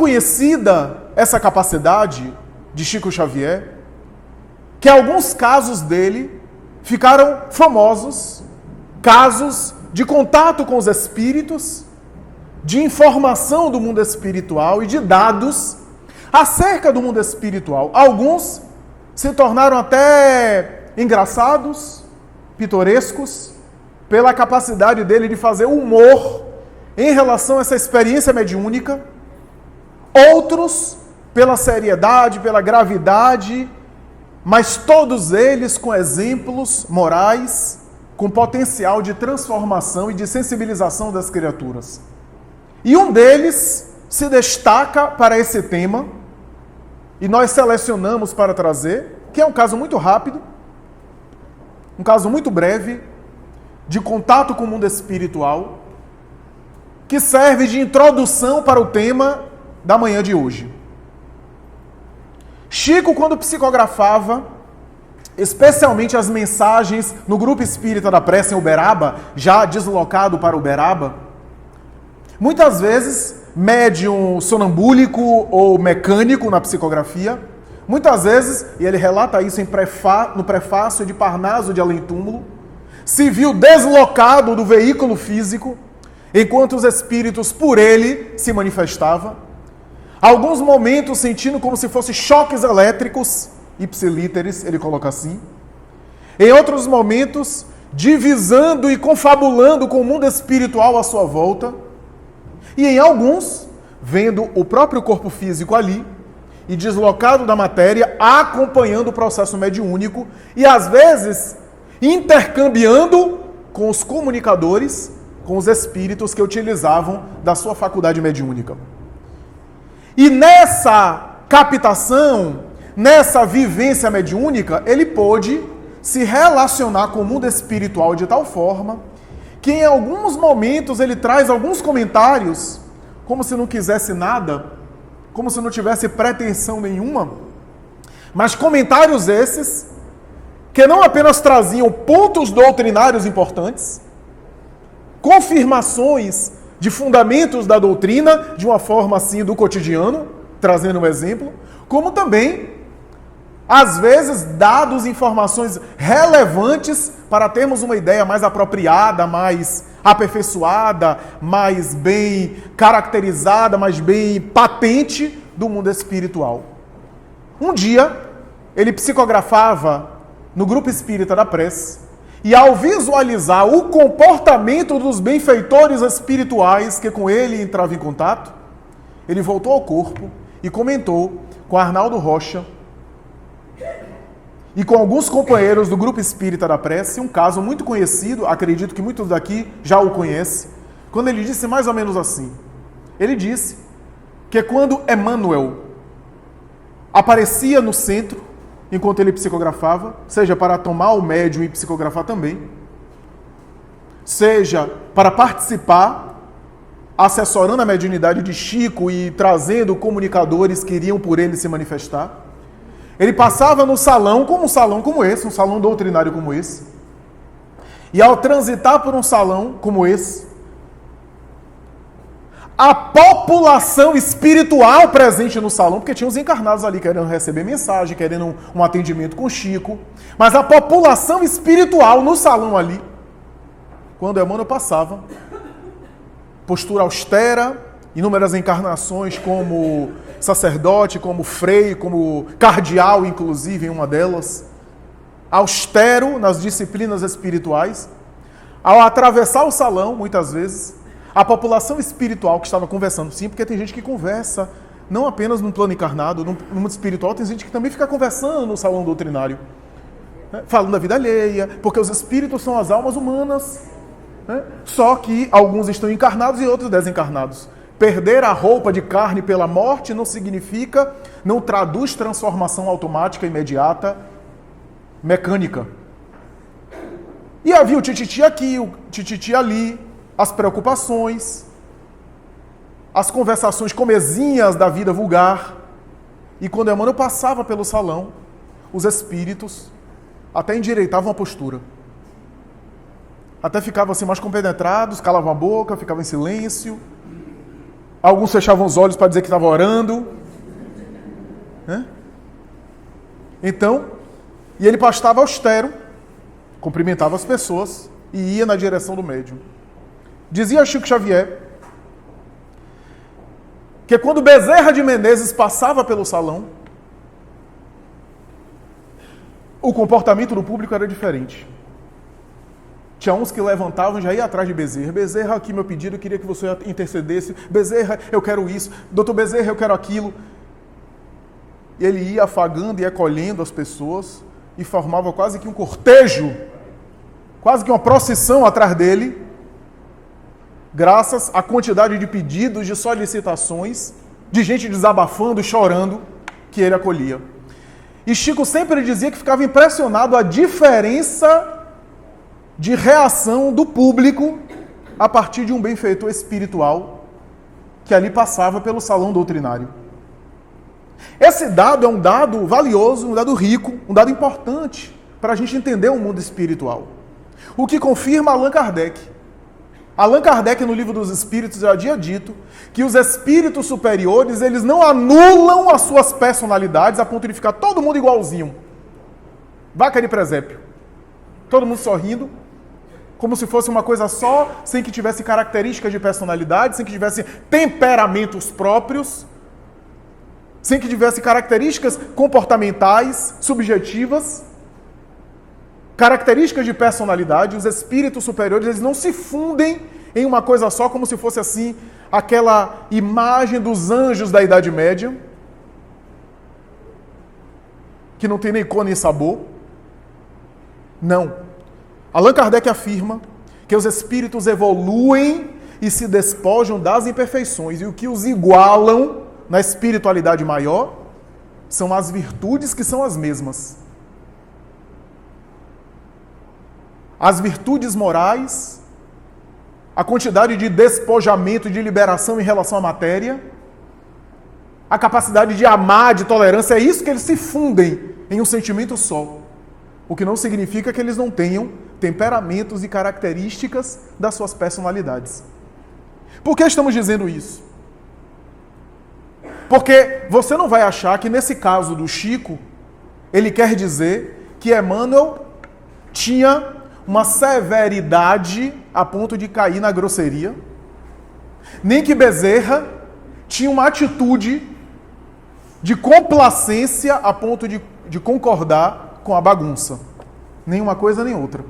conhecida essa capacidade de Chico Xavier, que alguns casos dele ficaram famosos, casos de contato com os espíritos, de informação do mundo espiritual e de dados acerca do mundo espiritual. Alguns se tornaram até engraçados, pitorescos, pela capacidade dele de fazer humor em relação a essa experiência mediúnica. Outros, pela seriedade, pela gravidade, mas todos eles com exemplos morais, com potencial de transformação e de sensibilização das criaturas. E um deles se destaca para esse tema, e nós selecionamos para trazer, que é um caso muito rápido, um caso muito breve, de contato com o mundo espiritual, que serve de introdução para o tema da manhã de hoje. Chico, quando psicografava, especialmente as mensagens no Grupo Espírita da Prece em Uberaba, já deslocado para Uberaba, muitas vezes, médium sonambúlico ou mecânico na psicografia, muitas vezes, e ele relata isso no prefácio de Parnaso de Além Túmulo, se viu deslocado do veículo físico, enquanto os espíritos por ele se manifestavam. Alguns momentos sentindo como se fossem choques elétricos, ipsilíteres, ele coloca assim. Em outros momentos, divisando e confabulando com o mundo espiritual à sua volta. E em alguns, vendo o próprio corpo físico ali e deslocado da matéria, acompanhando o processo mediúnico e, às vezes, intercambiando com os comunicadores, com os espíritos que utilizavam da sua faculdade mediúnica. E nessa captação, nessa vivência mediúnica, ele pôde se relacionar com o mundo espiritual de tal forma que em alguns momentos ele traz alguns comentários, como se não quisesse nada, como se não tivesse pretensão nenhuma, mas comentários esses que não apenas traziam pontos doutrinários importantes, confirmações de fundamentos da doutrina, de uma forma assim do cotidiano, trazendo um exemplo, como também, às vezes, dados informações relevantes para termos uma ideia mais apropriada, mais aperfeiçoada, mais bem caracterizada, mais bem patente do mundo espiritual. Um dia, ele psicografava no Grupo Espírita da Prece, e ao visualizar o comportamento dos benfeitores espirituais que com ele entravam em contato, ele voltou ao corpo e comentou com Arnaldo Rocha e com alguns companheiros do Grupo Espírita da Prece, um caso muito conhecido, acredito que muitos daqui já o conhecem, quando ele disse mais ou menos assim. Ele disse que quando Emmanuel aparecia no centro, enquanto ele psicografava, seja para tomar o médium e psicografar também, seja para participar, assessorando a mediunidade de Chico e trazendo comunicadores que iriam por ele se manifestar, ele passava no salão, como um salão como esse, um salão doutrinário como esse, e ao transitar por um salão como esse, a população espiritual presente no salão, porque tinha os encarnados ali querendo receber mensagem, querendo um atendimento com Chico, mas a população espiritual no salão ali, quando Emmanuel passava, postura austera, inúmeras encarnações como sacerdote, como frei, como cardeal, inclusive, em uma delas, austero nas disciplinas espirituais, ao atravessar o salão, muitas vezes, a população espiritual que estava conversando, sim, porque tem gente que conversa, não apenas no plano encarnado, no mundo espiritual, tem gente que também fica conversando no salão doutrinário, né? Falando da vida alheia, porque os espíritos são as almas humanas, né? Só que alguns estão encarnados e outros desencarnados. Perder a roupa de carne pela morte não significa, não traduz transformação automática, imediata, mecânica. E havia o tititi aqui, o tititi ali, as preocupações, as conversações comezinhas da vida vulgar. E quando Emmanuel passava pelo salão, os espíritos até endireitavam a postura. Até ficavam assim mais compenetrados, calavam a boca, ficavam em silêncio. Alguns fechavam os olhos para dizer que estavam orando. Então, e ele pastava austero, cumprimentava as pessoas e ia na direção do médium. Dizia Chico Xavier que quando Bezerra de Menezes passava pelo salão, o comportamento do público era diferente. Tinha uns que levantavam e já ia atrás de Bezerra. Bezerra, aqui meu pedido, eu queria que você intercedesse. Bezerra, eu quero isso. Doutor Bezerra, eu quero aquilo. E ele ia afagando e acolhendo as pessoas e formava quase que um cortejo, quase que uma procissão atrás dele, graças à quantidade de pedidos, de solicitações, de gente desabafando e chorando que ele acolhia. E Chico sempre dizia que ficava impressionado a diferença de reação do público a partir de um benfeitor espiritual que ali passava pelo salão doutrinário. Esse dado é um dado valioso, um dado rico, um dado importante para a gente entender o mundo espiritual. O que confirma Allan Kardec. Allan Kardec, no Livro dos Espíritos, já havia dito que os espíritos superiores, eles não anulam as suas personalidades a ponto de ficar todo mundo igualzinho. Vaca de presépio. Todo mundo sorrindo, como se fosse uma coisa só, sem que tivesse características de personalidade, sem que tivesse temperamentos próprios, sem que tivesse características comportamentais, subjetivas, características de personalidade. Os espíritos superiores, eles não se fundem em uma coisa só, como se fosse assim, aquela imagem dos anjos da Idade Média, que não tem nem cor nem sabor. Não. Allan Kardec afirma que os espíritos evoluem e se despojam das imperfeições, e o que os igualam na espiritualidade maior são as virtudes que são as mesmas. As virtudes morais, a quantidade de despojamento e de liberação em relação à matéria, a capacidade de amar, de tolerância, é isso que eles se fundem em um sentimento só. O que não significa que eles não tenham temperamentos e características das suas personalidades. Por que estamos dizendo isso? Porque você não vai achar que nesse caso do Chico, ele quer dizer que Emmanuel tinha uma severidade a ponto de cair na grosseria, nem que Bezerra tinha uma atitude de complacência a ponto de concordar com a bagunça. Nem uma coisa nem outra.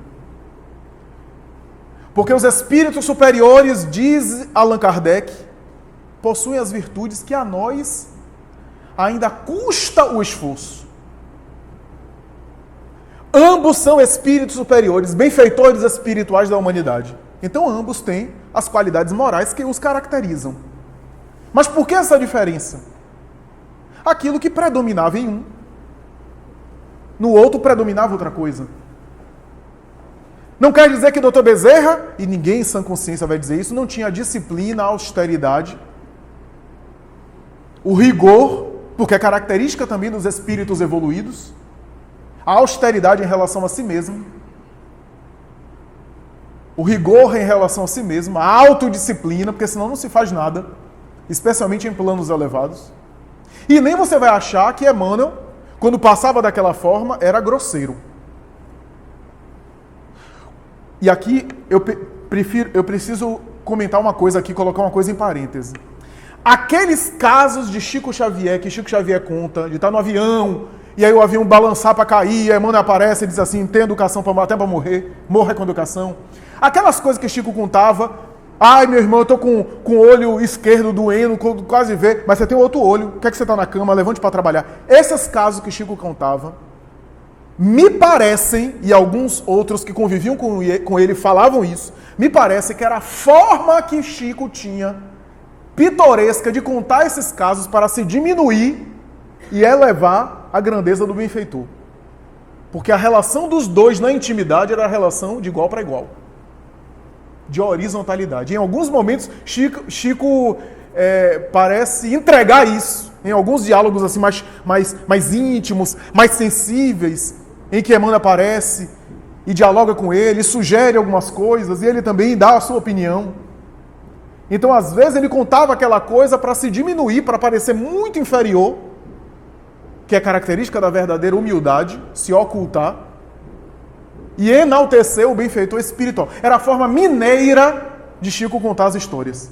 Porque os espíritos superiores, diz Allan Kardec, possuem as virtudes que a nós ainda custa o esforço. Ambos são espíritos superiores, benfeitores espirituais da humanidade. Então ambos têm as qualidades morais que os caracterizam. Mas por que essa diferença? Aquilo que predominava em um, no outro predominava outra coisa. Não quer dizer que Dr. Bezerra, e ninguém em sã consciência vai dizer isso, não tinha a disciplina, a austeridade, o rigor, porque é característica também dos espíritos evoluídos, a austeridade em relação a si mesmo, o rigor em relação a si mesmo, a autodisciplina, porque senão não se faz nada, especialmente em planos elevados. E nem você vai achar que Emmanuel, quando passava daquela forma, era grosseiro. E aqui eu preciso comentar uma coisa aqui, colocar uma coisa em parêntese. Aqueles casos de Chico Xavier, que Chico Xavier conta, de estar no avião, e aí o avião balançar para cair, e a Emmanuel aparece e diz assim, tem educação até para morrer, morra com educação. Aquelas coisas que Chico contava, ai meu irmão, eu estou com o olho esquerdo doendo, quase vê, mas você tem outro olho, quer que você está na cama, levante para trabalhar. Esses casos que Chico contava, me parecem, e alguns outros que conviviam com ele falavam isso, me parece que era a forma que Chico tinha, pitoresca, de contar esses casos para se diminuir e elevar a grandeza do benfeitor. Porque a relação dos dois na intimidade era a relação de igual para igual. De horizontalidade. Em alguns momentos, Chico parece entregar isso. Em alguns diálogos assim mais íntimos, mais sensíveis, em que Emmanuel aparece e dialoga com ele, sugere algumas coisas, e ele também dá a sua opinião. Então, às vezes, ele contava aquela coisa para se diminuir, para parecer muito inferior, que é característica da verdadeira humildade, se ocultar, e enaltecer o benfeitor espiritual. Era a forma mineira de Chico contar as histórias.